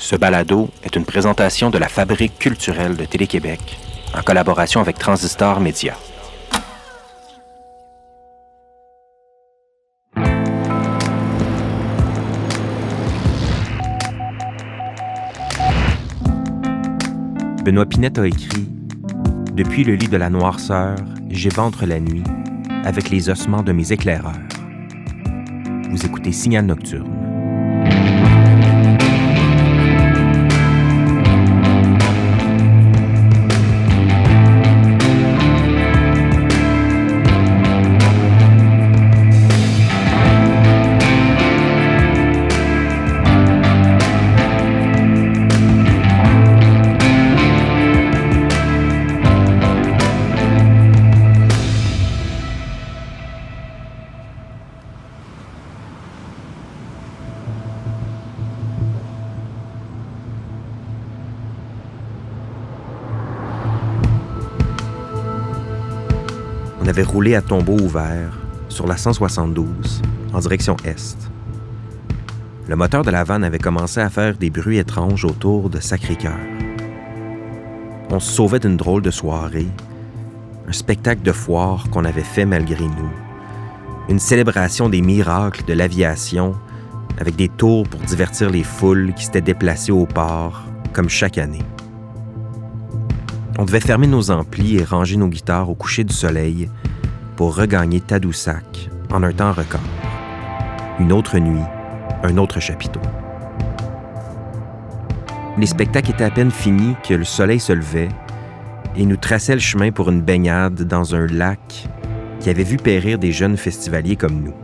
Ce balado est une présentation de la Fabrique culturelle de Télé-Québec en collaboration avec Transistor Média. Benoît Pinette a écrit « Depuis le lit de la noirceur, j'éventre la nuit avec les ossements de mes éclaireurs. » Vous écoutez Signal Nocturne. On avait roulé à tombeau ouvert sur la 172 en direction est. Le moteur de la vanne avait commencé à faire des bruits étranges autour de Sacré-Cœur. On se sauvait d'une drôle de soirée, un spectacle de foire qu'on avait fait malgré nous, une célébration des miracles de l'aviation avec des tours pour divertir les foules qui s'étaient déplacées au port, comme chaque année. On devait fermer nos amplis et ranger nos guitares au coucher du soleil pour regagner Tadoussac en un temps record. Une autre nuit, un autre chapiteau. Les spectacles étaient à peine finis que le soleil se levait et nous traçait le chemin pour une baignade dans un lac qui avait vu périr des jeunes festivaliers comme nous.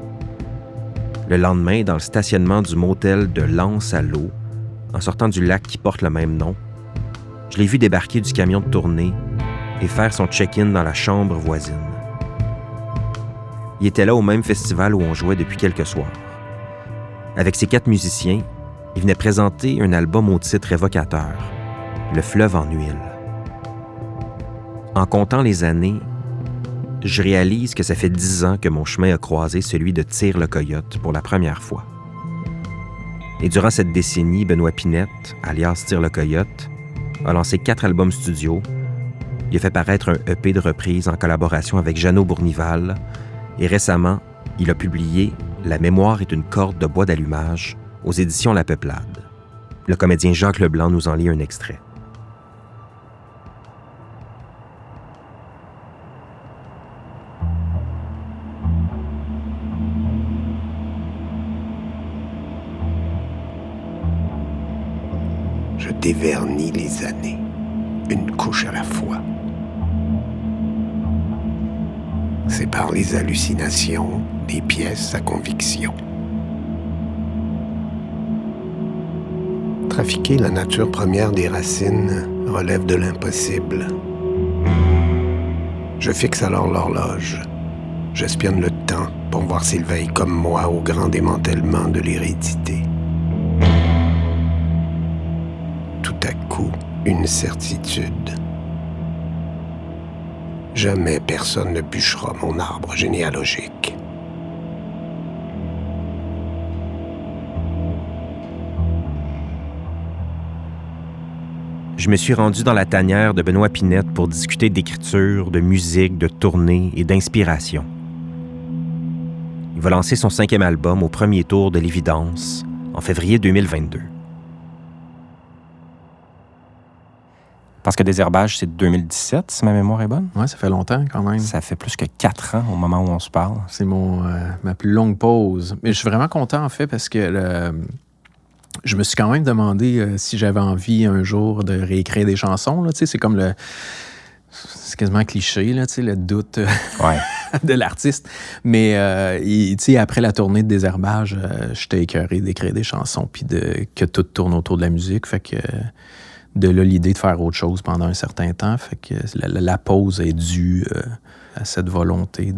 Le lendemain, dans le stationnement du motel de L'Anse à l'eau, en sortant du lac qui porte le même nom, je l'ai vu débarquer du camion de tournée et faire son check-in dans la chambre voisine. Il était là au même festival où on jouait depuis quelques soirs. Avec ses 4 musiciens, il venait présenter un album au titre évocateur, Le fleuve en huile. En comptant les années, je réalise que ça fait 10 ans que mon chemin a croisé celui de Tire le Coyote pour la première fois. Et durant cette décennie, Benoît Pinette, alias Tire le Coyote, a lancé 4 albums studio. Il a fait paraître un EP de reprise en collaboration avec Jeannot Bournival. Et récemment, il a publié « La mémoire est une corde de bois d'allumage » aux éditions La Peuplade. Le comédien Jacques Leblanc nous en lit un extrait. Je dévernis les années, une couche à la fois. C'est par les hallucinations des pièces à conviction. Trafiquer la nature première des racines relève de l'impossible. Je fixe alors l'horloge. J'espionne le temps pour voir s'il veille comme moi au grand démantèlement de l'hérédité. Tout à coup, une certitude. Jamais personne ne bûchera mon arbre généalogique. Je me suis rendu dans la tanière de Benoît Pinette pour discuter d'écriture, de musique, de tournée et d'inspiration. Il va lancer son 5e album au premier tour de l'Évidence en février 2022. Parce que Désherbage, c'est 2017, si ma mémoire est bonne. Oui, ça fait longtemps quand même. Ça fait plus que 4 ans au moment où on se parle. C'est ma plus longue pause. Mais je suis vraiment content, en fait, parce que je me suis quand même demandé si j'avais envie un jour de réécrire des chansons. Là. Tu sais, c'est comme c'est quasiment cliché, là, tu sais, le doute Ouais. de l'artiste. Mais tu sais, après la tournée de Désherbage, j'étais écœuré d'écrire des chansons puis que tout tourne autour de la musique. Fait que de là, l'idée de faire autre chose pendant un certain temps. Fait que la pause est due à cette volonté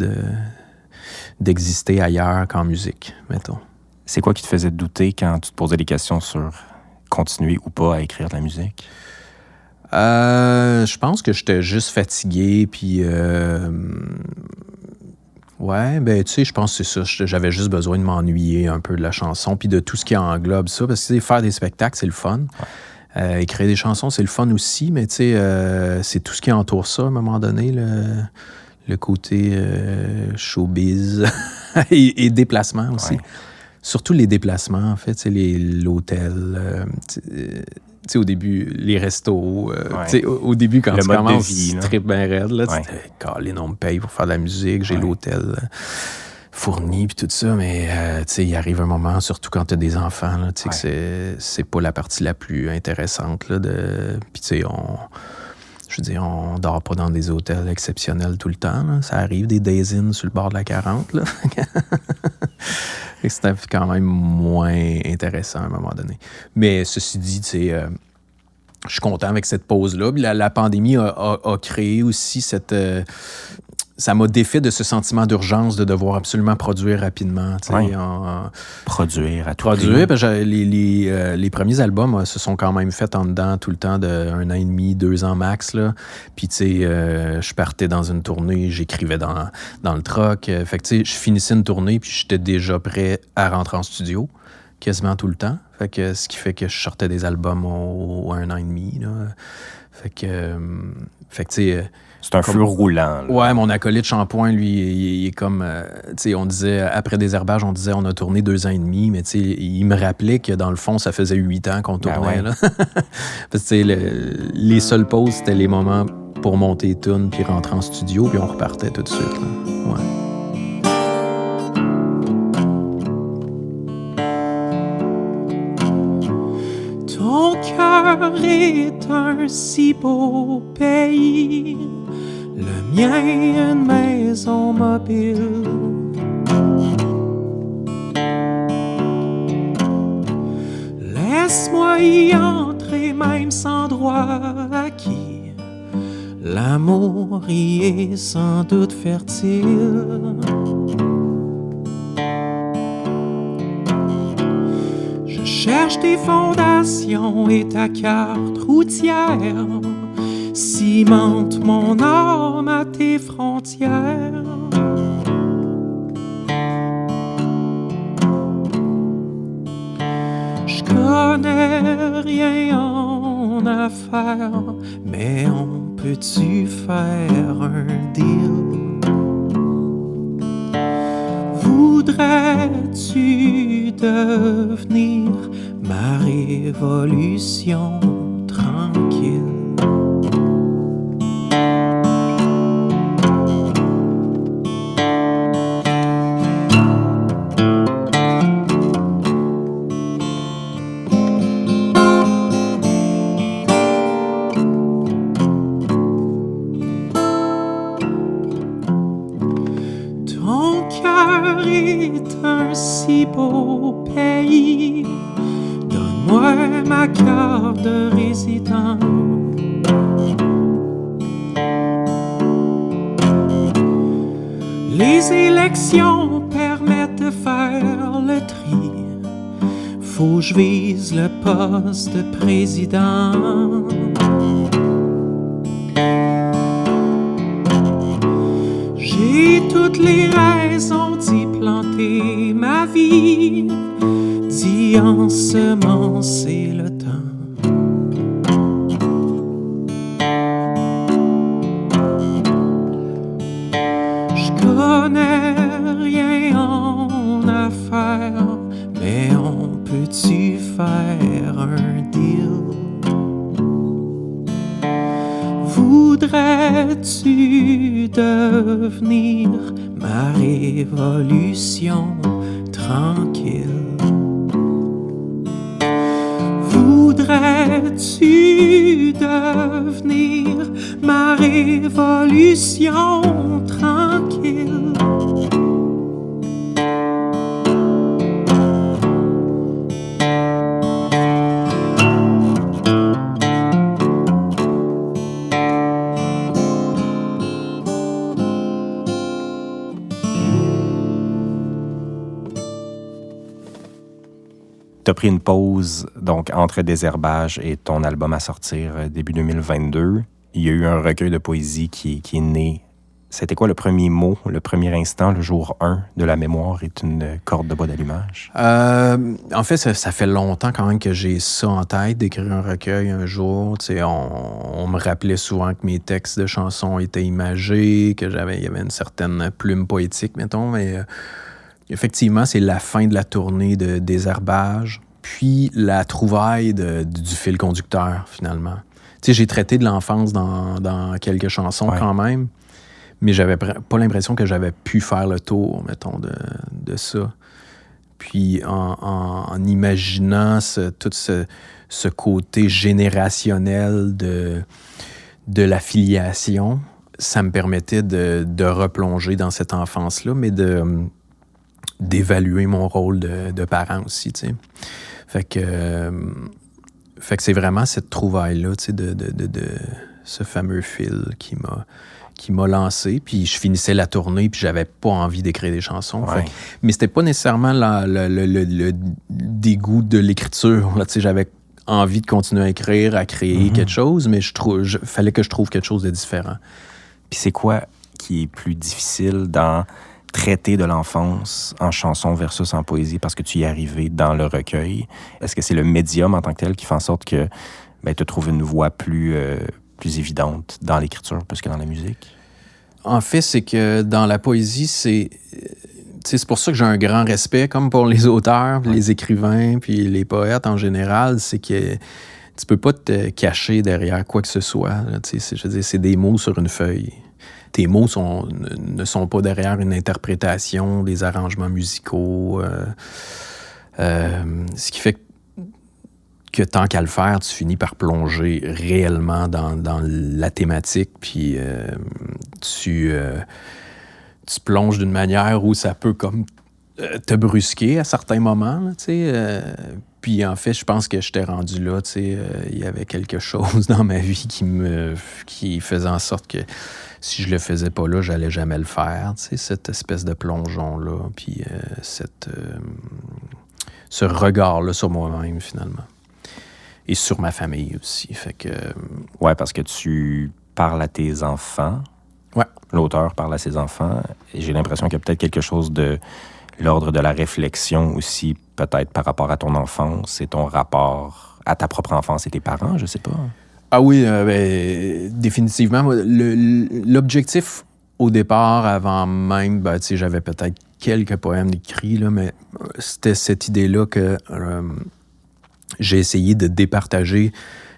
d'exister ailleurs qu'en musique, mettons. C'est quoi qui te faisait douter quand tu te posais des questions sur continuer ou pas à écrire de la musique? Je pense que j'étais juste fatigué, puis Ouais, ben tu sais, je pense que c'est ça. J'avais juste besoin de m'ennuyer un peu de la chanson puis de tout ce qui englobe ça. Parce que tu sais, faire des spectacles, c'est le fun. Écrire des chansons, c'est le fun aussi, mais tu sais, c'est tout ce qui entoure ça à un moment donné, le côté showbiz et déplacement aussi. Ouais. Surtout les déplacements, en fait, tu sais, l'hôtel, tu sais, au début, les restos, tu sais, au début, quand tu commences, tu tripes bien raide, là, tu te dis, Colin, on me paye pour faire de la musique, j'ai l'hôtel fourni, puis tout ça, mais tu sais, il arrive un moment, surtout quand tu as des enfants, là, tu sais, que c'est pas la partie la plus intéressante, là, puis tu sais, je veux dire, on dort pas dans des hôtels exceptionnels tout le temps, là. Ça arrive des days-in sur le bord de la 40, là. C'était quand même moins intéressant à un moment donné. Mais ceci dit, tu sais, je suis content avec cette pause-là. La pandémie a créé aussi cette... ça m'a défait de ce sentiment d'urgence de devoir absolument produire rapidement. Produire à tout prix. Produire, parce que les premiers albums se sont quand même faits en dedans tout le temps d'1 an et demi, 2 ans max. Là. Puis, tu sais, je partais dans une tournée, j'écrivais dans le truck. Fait que, tu sais, je finissais une tournée, puis j'étais déjà prêt à rentrer en studio, quasiment tout le temps. Fait que, ce qui fait que je sortais des albums au 1 an et demi. Là. Fait que tu sais... C'est un feu roulant. Là. Ouais, mon acolyte Shampoing, lui, il est comme... tu sais, on disait, après Désherbage, on disait on a tourné 2 ans et demi, mais tu sais, il me rappelait que dans le fond, ça faisait 8 ans qu'on tournait. Là. Parce que tu sais, les seules pauses, c'était les moments pour monter les tunes, puis rentrer en studio, puis on repartait tout de suite. Là. Ouais. Ton cœur est un si beau pays, le mien une maison mobile. Laisse-moi y entrer même sans droit acquis, l'amour y est sans doute fertile. Je cherche tes fondations et ta carte routière, cimente mon âme à tes frontières. Je connais rien en affaires, mais on peut-tu faire un deal? Voudrais-tu devenir ma révolution tranquille? Si beau pays, donne-moi ma carte de résident. Les élections permettent de faire le tri. Faut que je vise le poste de président. J'ai toutes les raisons d'y planter ma vie, d'y ensemencer le temps. Je connais rien en affaires, mais on peut-tu faire un deal? Voudrais-tu devenir ma révolution tranquille? Voudrais-tu devenir ma révolution tranquille? Tu as pris une pause donc entre Désherbage et ton album à sortir début 2022. Il y a eu un recueil de poésie qui est né C'était quoi le premier mot, le premier instant, le jour 1 de La mémoire est une corde de bois d'allumage? En fait, ça fait longtemps quand même que j'ai ça en tête, d'écrire un recueil un jour. Tu sais, on me rappelait souvent que mes textes de chansons étaient imagés, qu'il y avait une certaine plume poétique, mettons. Mais effectivement, c'est la fin de la tournée de Désherbage, puis la trouvaille du fil conducteur, finalement. Tu sais, j'ai traité de l'enfance dans quelques chansons quand même. Mais j'avais pas l'impression que j'avais pu faire le tour, mettons, de ça. Puis en imaginant tout ce côté générationnel de l'affiliation, ça me permettait de replonger dans cette enfance-là, mais d'évaluer mon rôle de parent aussi, tu sais. Fait que c'est vraiment cette trouvaille-là, tu sais, de ce fameux fil qui m'a lancé, puis je finissais la tournée, puis j'avais pas envie d'écrire des chansons. Ouais. Mais c'était pas nécessairement le dégoût de l'écriture. Là, j'avais envie de continuer à écrire, à créer quelque chose, mais fallait que je trouve quelque chose de différent. Puis c'est quoi qui est plus difficile dans traiter de l'enfance en chanson versus en poésie, parce que tu y es arrivé dans le recueil? Est-ce que c'est le médium en tant que tel qui fait en sorte que tu trouves une voix plus évidente dans l'écriture plus que dans la musique? En fait, c'est que dans la poésie, c'est pour ça que j'ai un grand respect, comme pour les auteurs, les écrivains, puis les poètes en général, c'est que tu peux pas te cacher derrière quoi que ce soit. Là, je veux dire, c'est des mots sur une feuille. Tes mots ne sont pas derrière une interprétation, des arrangements musicaux. Ce qui fait que tant qu'à le faire, tu finis par plonger réellement dans la thématique, puis tu plonges d'une manière où ça peut comme te brusquer à certains moments, tu sais. Puis en fait, je pense que j'étais rendu là, tu sais. Il y avait quelque chose dans ma vie qui faisait en sorte que si je le faisais pas là, j'allais jamais le faire, tu sais, cette espèce de plongeon-là, puis ce regard-là sur moi-même, finalement. Et sur ma famille aussi, fait que... Ouais, parce que tu parles à tes enfants. Ouais. L'auteur parle à ses enfants. Et j'ai l'impression qu'il y a peut-être quelque chose de l'ordre de la réflexion aussi, peut-être par rapport à ton enfance et ton rapport à ta propre enfance et tes parents, je sais pas. Ah oui, définitivement. L'objectif au départ, avant même, tu sais, j'avais peut-être quelques poèmes écrits, là, mais c'était cette idée-là que j'ai essayé de départager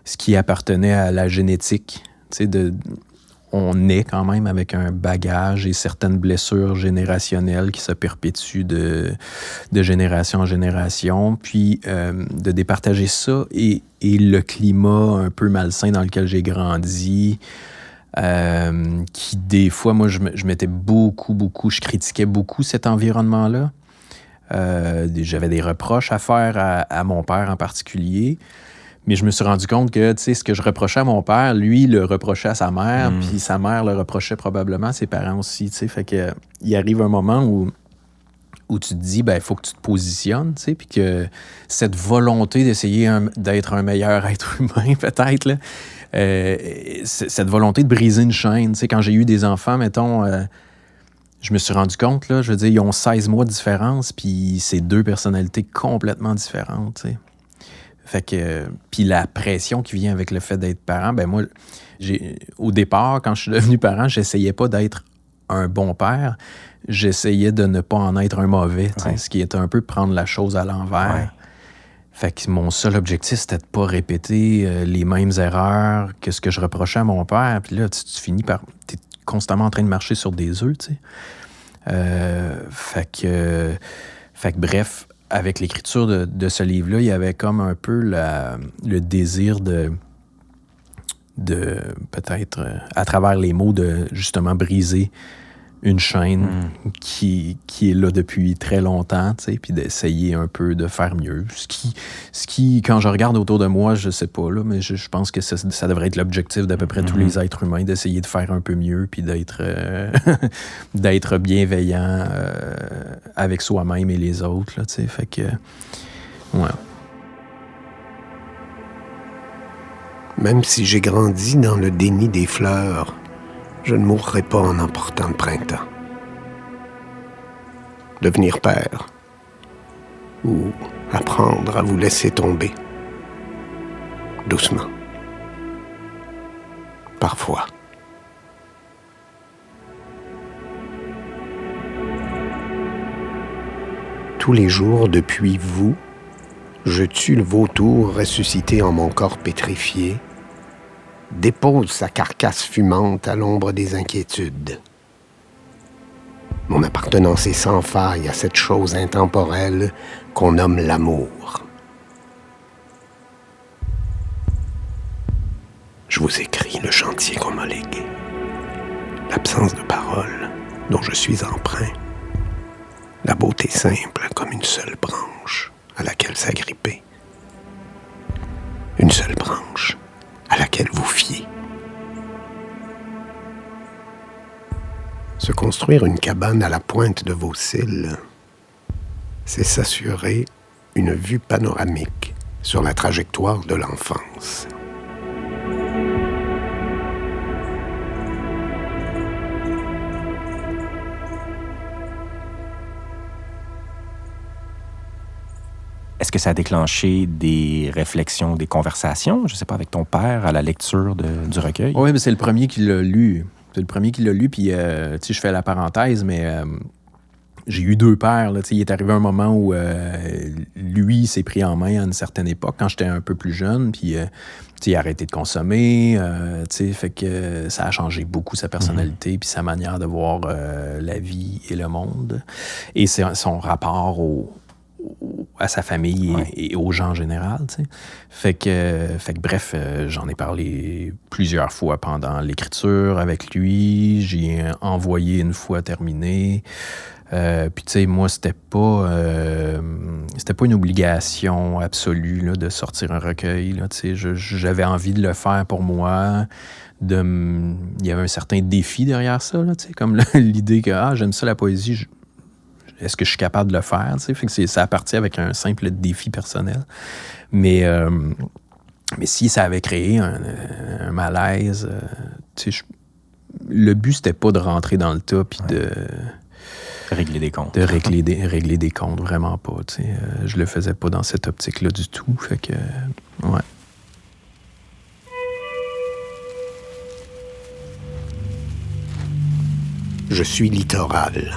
ce qui appartenait à la génétique. Tu sais, on est quand même avec un bagage et certaines blessures générationnelles qui se perpétuent de génération en génération, puis de départager ça et le climat un peu malsain dans lequel j'ai grandi, qui des fois, moi, je mettais je critiquais beaucoup cet environnement-là. J'avais des reproches à faire à mon père en particulier. Mais je me suis rendu compte que, tu sais, ce que je reprochais à mon père, lui, le reprochait à sa mère, puis sa mère le reprochait probablement à ses parents aussi, tu sais. Fait que il arrive un moment où tu te dis, il faut que tu te positionnes, tu sais, puis que cette volonté d'essayer d'être un meilleur être humain, peut-être, là, cette volonté de briser une chaîne, tu sais, quand j'ai eu des enfants, mettons... je me suis rendu compte, là, je veux dire, ils ont 16 mois de différence, puis c'est 2 personnalités complètement différentes, tu sais. Fait que, puis la pression qui vient avec le fait d'être parent, moi, au départ, quand je suis devenu parent, j'essayais pas d'être un bon père, j'essayais de ne pas en être un mauvais, tu sais, ce qui est un peu prendre la chose à l'envers. Ouais. Fait que mon seul objectif, c'était de pas répéter les mêmes erreurs que ce que je reprochais à mon père, puis là, tu finis par... T'es constamment en train de marcher sur des œufs, tu sais. Fait que bref, avec l'écriture de ce livre-là, il y avait comme un peu le désir de peut-être, à travers les mots, de justement briser une chaîne qui est là depuis très longtemps, tu sais, puis d'essayer un peu de faire mieux. Ce qui, quand je regarde autour de moi, je sais pas, là, mais je pense que ça devrait être l'objectif d'à peu près tous les êtres humains, d'essayer de faire un peu mieux, puis d'être bienveillant avec soi-même et les autres, là, tu sais, fait que... Ouais. Même si j'ai grandi dans le déni des fleurs, Je ne mourrai pas en emportant le printemps. Devenir père, ou apprendre à vous laisser tomber, doucement, parfois. Tous les jours, depuis vous, je tue le vautour ressuscité en mon corps pétrifié, dépose sa carcasse fumante à l'ombre des inquiétudes. Mon appartenance est sans faille à cette chose intemporelle qu'on nomme l'amour. Je vous écris le chantier qu'on m'a légué, l'absence de parole dont je suis empreint, la beauté simple comme une seule branche à laquelle s'agripper, une seule branche à laquelle vous fiez. Se construire une cabane à la pointe de vos cils, c'est s'assurer une vue panoramique sur la trajectoire de l'enfance. Est-ce que ça a déclenché des réflexions, des conversations, je ne sais pas, avec ton père à la lecture du recueil? Oui, mais c'est le premier qui l'a lu. C'est le premier qui l'a lu, puis je fais la parenthèse, mais j'ai eu deux pères. Là, il est arrivé un moment où lui s'est pris en main à une certaine époque, quand j'étais un peu plus jeune, puis il a arrêté de consommer, fait que ça a changé beaucoup sa personnalité, puis sa manière de voir la vie et le monde, et son rapport à sa famille et aux gens en général, tu sais. Fait que bref, j'en ai parlé plusieurs fois pendant l'écriture avec lui. J'ai envoyé une fois terminé. Puis tu sais, moi, c'était pas une obligation absolue là, de sortir un recueil. Là, tu sais, j'avais envie de le faire pour moi. Il y avait un certain défi derrière ça, là, tu sais, comme l'idée que j'aime ça la poésie. Est-ce que je suis capable de le faire? Fait que ça a parti avec un simple défi personnel. Mais si ça avait créé un malaise, le but, c'était pas de rentrer dans le tas puis de régler des comptes. De régler des comptes, vraiment pas. Je le faisais pas dans cette optique-là du tout. Fait que, ouais. Je suis littoral.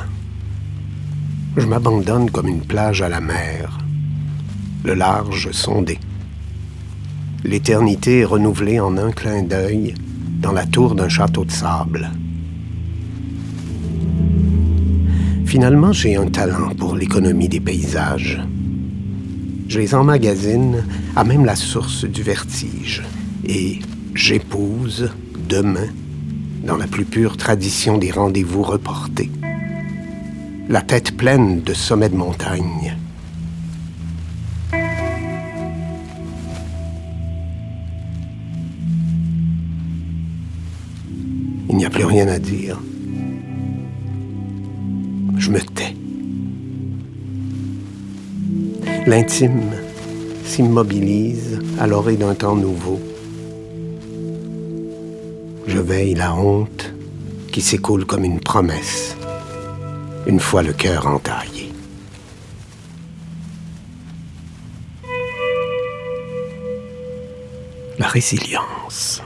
Je m'abandonne comme une plage à la mer, le large sondé. L'éternité est renouvelée en un clin d'œil dans la tour d'un château de sable. Finalement, j'ai un talent pour l'économie des paysages. Je les emmagasine à même la source du vertige et j'épouse demain dans la plus pure tradition des rendez-vous reportés. La tête pleine de sommets de montagne. Il n'y a plus rien à dire. Je me tais. L'intime s'immobilise à l'orée d'un temps nouveau. Je veille la honte qui s'écoule comme une promesse. Une fois le cœur entaillé. La résilience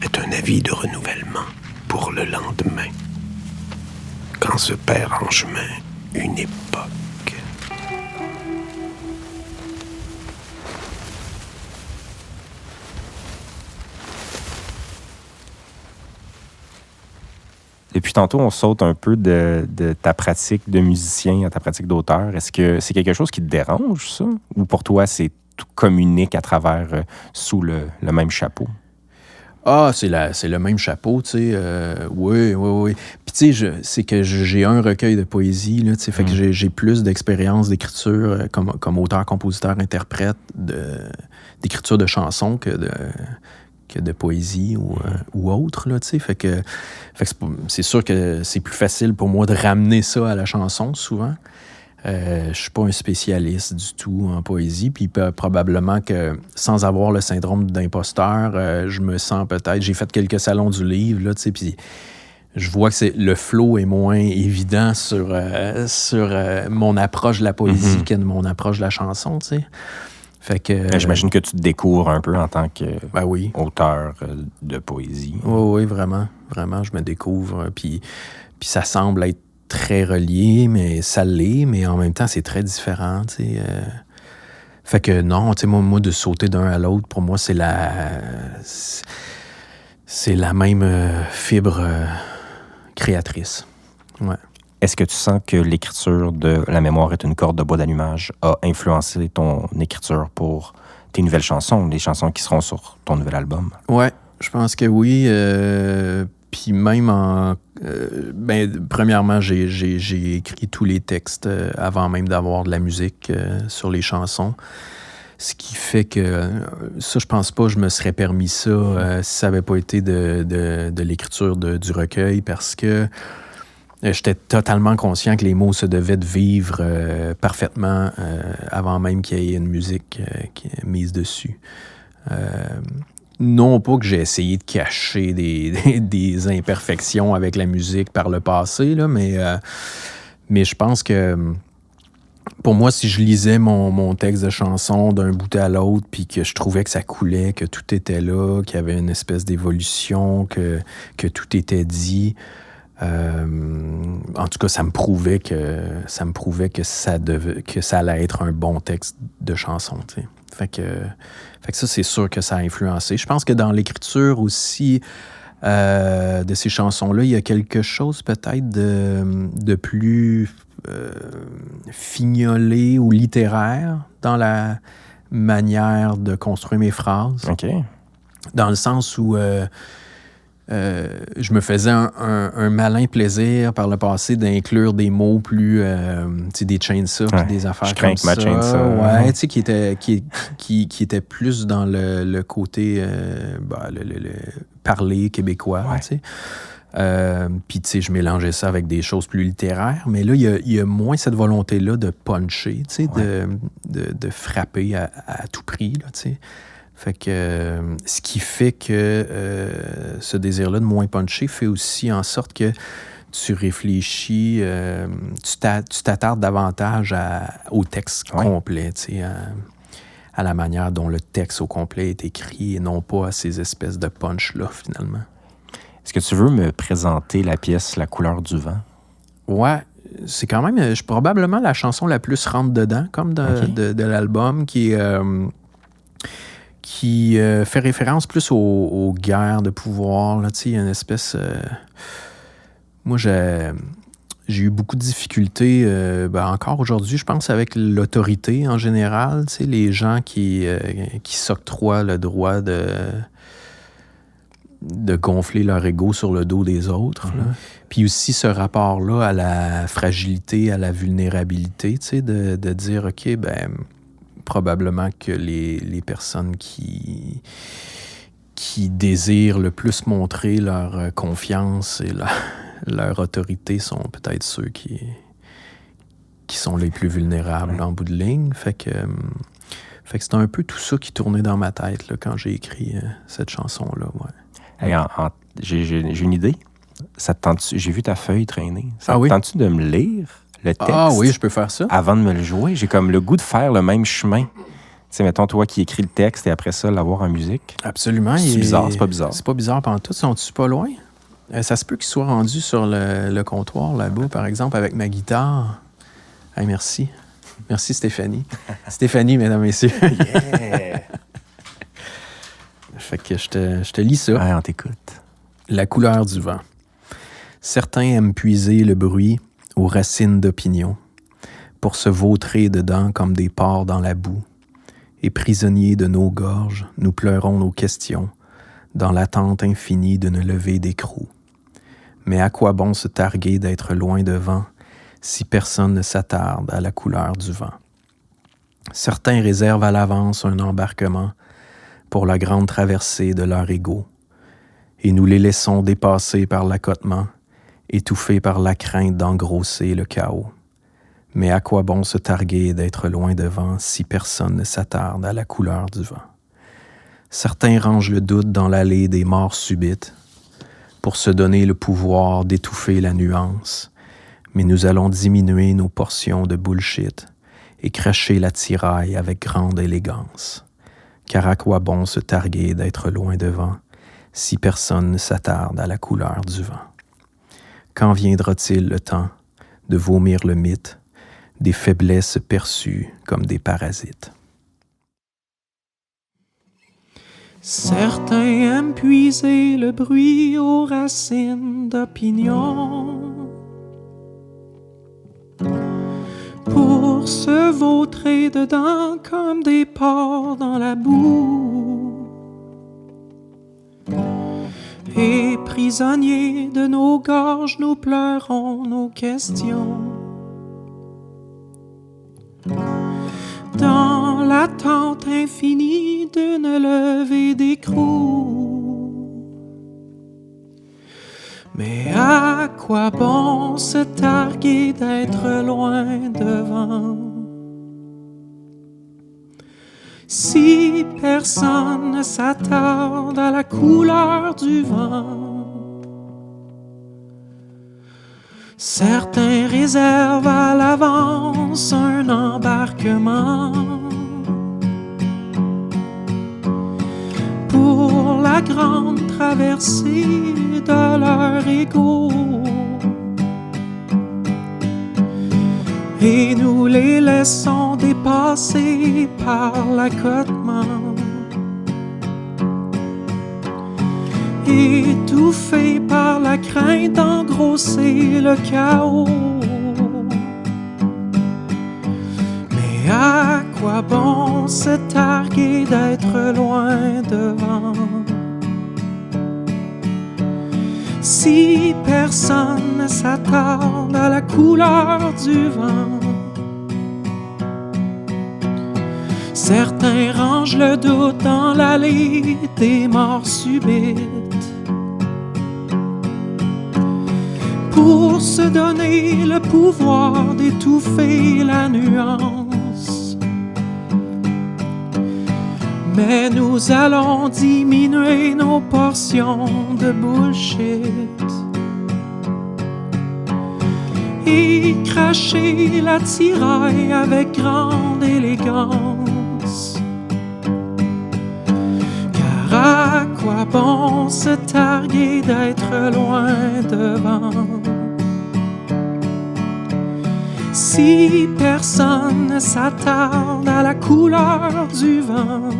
est un avis de renouvellement pour le lendemain, quand se perd en chemin une époque. Depuis tantôt, on saute un peu de ta pratique de musicien à ta pratique d'auteur. Est-ce que c'est quelque chose qui te dérange, ça? Ou pour toi, c'est tout communique à travers, sous le même chapeau? C'est le même chapeau, tu sais. Oui. Puis, tu sais, c'est que j'ai un recueil de poésie, là, tu sais, fait que j'ai plus d'expérience d'écriture comme auteur, compositeur, interprète, d'écriture de chansons que de poésie ou autre, là, tu sais. Fait que c'est sûr que c'est plus facile pour moi de ramener ça à la chanson, souvent. Je suis pas un spécialiste du tout en poésie, puis probablement que sans avoir le syndrome d'imposteur, je me sens peut-être... J'ai fait quelques salons du livre, là, tu sais, puis je vois que le flow est moins évident sur mon approche de la poésie que de mon approche de la chanson, tu sais. Fait que... J'imagine que tu te découvres un peu en tant qu'auteur de poésie. Oui, vraiment. Vraiment, je me découvre. Puis ça semble être très relié, mais ça l'est, mais en même temps, c'est très différent, tu sais. Fait que non, tu sais, moi, de sauter d'un à l'autre, pour moi, c'est la même fibre créatrice. Ouais. Est-ce que tu sens que l'écriture de La mémoire est une corde de bois d'allumage a influencé ton écriture pour tes nouvelles chansons, les chansons qui seront sur ton nouvel album? Ouais, je pense que oui. Puis même premièrement, j'ai écrit tous les textes avant même d'avoir de la musique sur les chansons. Ce qui fait que ça, je pense pas que je me serais permis ça si ça n'avait pas été de l'écriture du recueil, parce que j'étais totalement conscient que les mots se devaient de vivre parfaitement avant même qu'il y ait une musique qui est mise dessus. Non pas que j'ai essayé de cacher des imperfections avec la musique par le passé, là, mais je pense que pour moi, si je lisais mon texte de chanson d'un bout à l'autre, puis que je trouvais que ça coulait, que tout était là, qu'il y avait une espèce d'évolution, que tout était dit, en tout cas, ça me prouvait que ça allait être un bon texte de chanson, tu sais. Fait que ça, c'est sûr que ça a influencé. Je pense que dans l'écriture aussi de ces chansons-là, il y a quelque chose peut-être de plus fignolé ou littéraire dans la manière de construire mes phrases. OK. Dans le sens où je me faisais un malin plaisir par le passé d'inclure des mots plus, tu sais, des chainsaws, puis des affaires comme ça. Ouais, tu sais, qui était plus dans le côté, le parler québécois, tu sais. Puis, tu sais, je mélangeais ça avec des choses plus littéraires, mais là, il y a moins cette volonté-là de puncher, tu sais, de frapper à tout prix, là, tu sais. Fait que ce qui fait que ce désir-là de moins puncher fait aussi en sorte que tu réfléchis, tu t'attardes davantage au texte complet, tu sais, à la manière dont le texte au complet est écrit et non pas à ces espèces de punch-là, finalement. Est-ce que tu veux me présenter la pièce La couleur du vent? Ouais, c'est quand même probablement la chanson la plus rentre-dedans, comme de l'album, qui fait référence plus aux guerres de pouvoir. Là, il y a une espèce... moi, j'ai eu beaucoup de difficultés, encore aujourd'hui, je pense, avec l'autorité en général. Les gens qui s'octroient le droit de gonfler leur ego sur le dos des autres. Là. Puis aussi ce rapport-là à la fragilité, à la vulnérabilité, de dire, OK, probablement que les personnes qui désirent le plus montrer leur confiance et leur autorité sont peut-être ceux qui sont les plus vulnérables en bout de ligne. Fait que c'est un peu tout ça qui tournait dans ma tête là, quand j'ai écrit cette chanson-là. Ouais. Hey, j'ai une idée. Ça te tente-tu? J'ai vu ta feuille traîner. Ça te tente-tu de me lire le texte? Ah oui, je peux faire ça. Avant de me le jouer, j'ai comme le goût de faire le même chemin. Tu sais, mettons, toi qui écris le texte et après ça, l'avoir en musique. Absolument. C'est bizarre, c'est pas bizarre. C'est pas bizarre pantoute. Sont-tu pas loin? Ça se peut qu'ils soient rendus sur le comptoir là-bas, par exemple, avec ma guitare. Hey, merci. Merci, Stéphanie. Stéphanie, mesdames, messieurs. Yeah! Fait que je te lis ça. Ouais, on t'écoute. La couleur du vent. Certains aiment puiser le bruit aux racines d'opinion, pour se vautrer dedans comme des porcs dans la boue. Et prisonniers de nos gorges, nous pleurons nos questions, dans l'attente infinie d'une levée d'écrou. Mais à quoi bon se targuer d'être loin devant, si personne ne s'attarde à la couleur du vent? Certains réservent à l'avance un embarquement pour la grande traversée de leur ego, et nous les laissons dépasser par l'accotement, étouffés par la crainte d'engrosser le chaos. Mais à quoi bon se targuer d'être loin devant si personne ne s'attarde à la couleur du vent? Certains rangent le doute dans l'allée des morts subites pour se donner le pouvoir d'étouffer la nuance, mais nous allons diminuer nos portions de bullshit et cracher la tiraille avec grande élégance. Car à quoi bon se targuer d'être loin devant si personne ne s'attarde à la couleur du vent? Quand viendra-t-il le temps de vomir le mythe des faiblesses perçues comme des parasites? Certains aiment puiser le bruit aux racines d'opinion pour se vautrer dedans comme des porcs dans la boue. Et prisonniers de nos gorges, nous pleurons nos questions. Dans l'attente infinie d'une levée d'écrou. Mais à quoi bon se targuer d'être loin devant si personne ne s'attarde à la couleur du vent? Certains réservent à l'avance un embarquement pour la grande traversée de leur ego. Et nous les laissons dépasser par l'accotement, étouffés par la crainte d'engrosser le chaos. Mais à quoi bon se targuer d'être loin devant si personne ne s'attarde à la couleur du vent? Certains rangent le doute dans l'allée des morts subites pour se donner le pouvoir d'étouffer la nuance. Mais nous allons diminuer nos portions de bullshit et cracher la tiraille avec grande élégance. Car à quoi bon se targuer d'être loin devant si personne ne s'attarde à la couleur du vent?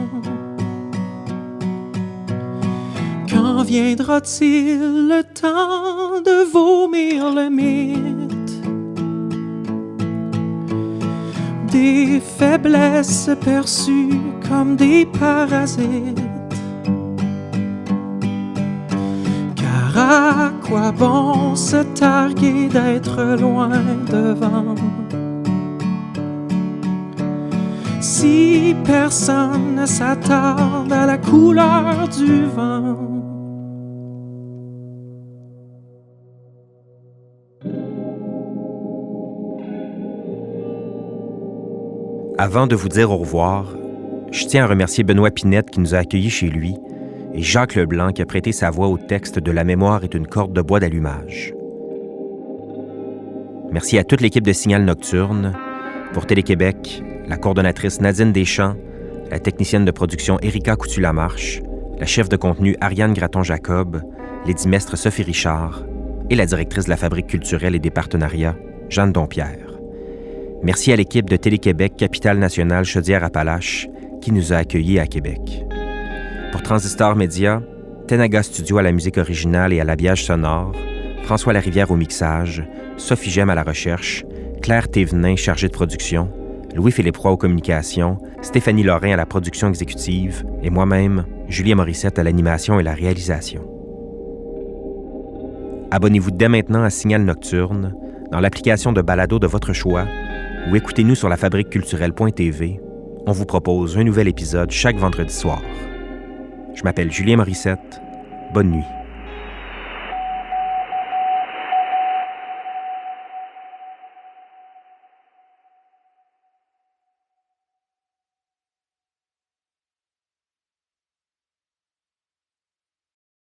Quand viendra-t-il le temps de vomir le mythe des faiblesses perçues comme des parasites? Car à quoi bon se targuer d'être loin devant si personne ne s'attarde à la couleur du vent? Avant de vous dire au revoir, je tiens à remercier Benoît Pinette qui nous a accueillis chez lui et Jacques Leblanc qui a prêté sa voix au texte de La mémoire est une corde de bois d'allumage. Merci à toute l'équipe de Signal Nocturne, pour Télé-Québec, la coordonnatrice Nadine Deschamps, la technicienne de production Erika Coutu-Lamarche, la chef de contenu Ariane Graton-Jacob, l'édimestre Sophie Richard et la directrice de la Fabrique culturelle et des partenariats, Jeanne Dompierre. Merci à l'équipe de Télé-Québec Capitale Nationale Chaudière-Appalaches qui nous a accueillis à Québec. Pour Transistor Média, Tenaga Studio à la musique originale et à l'habillage sonore, François Larivière au mixage, Sophie Gemme à la recherche, Claire Thévenin chargée de production, Louis-Philippe Roy aux communications, Stéphanie Lorrain à la production exécutive et moi-même, Julien Morissette à l'animation et la réalisation. Abonnez-vous dès maintenant à Signal Nocturne, dans l'application de balado de votre choix, ou écoutez-nous sur lafabriqueculturelle.tv. On vous propose un nouvel épisode chaque vendredi soir. Je m'appelle Julien Morissette. Bonne nuit.